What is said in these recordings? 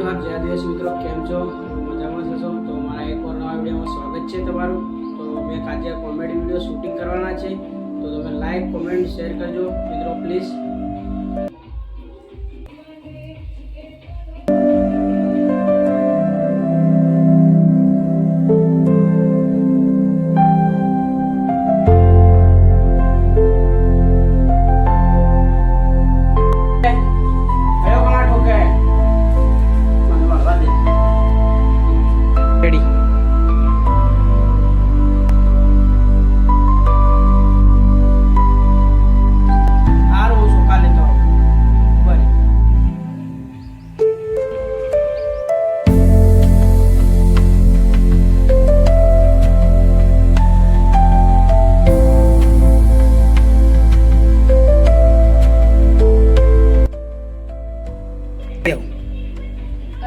જોહાર જય આદિવાસી મિત્રો, કેમ છો? મજામાં છો? તો મારા એક વાર નવા વિડીયોમાં સ્વાગત છે તમારું. તો મેં આજે કોમેડી વિડીયો શૂટિંગ કરવાના છે, તો તમે લાઈક કોમેન્ટ શેર કરજો મિત્રો પ્લીઝ.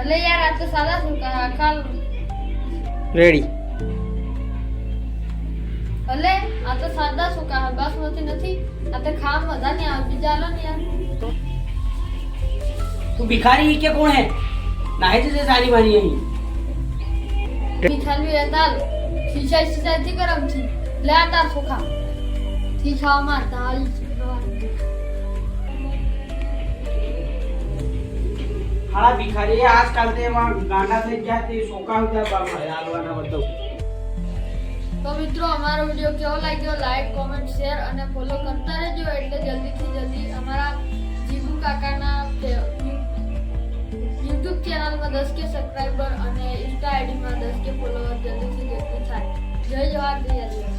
અલે યાર આ તો સાદા સુકા ખાલ રેડી. અલે આ તો સાદા સુકા બાસમતી નથી, આ તો ખામ બધા ને આ બીજા લો ને યાર. तू भिखारी क्या कौन है? नाहे तुझे सारी मारी यही મીઠાલી એ દાલ શીશા શીશા થી ગરમ થી લે આ તાર સુકા થી ખાવા માં દાલ हाड़ा भिखारी आजकल ते वहां गांडा થઈ ગયા તે સોકા ઉતા બામાં હાલવાના બધો. તો મિત્રો અમારો વિડિયો કેવો લાગ્યો લાઈક કોમેન્ટ શેર અને ફોલો કરતા રહેજો, એટલે જલ્દીથી જલ્દી અમારા જીગુ કાકાના YouTube ચેનલમાં 10k સબસ્ક્રાઇબર અને Insta ID માં 10k ફોલોવર જલ્દીથી જલ્દી થાય. જય જવાહર જય આદિવાસી.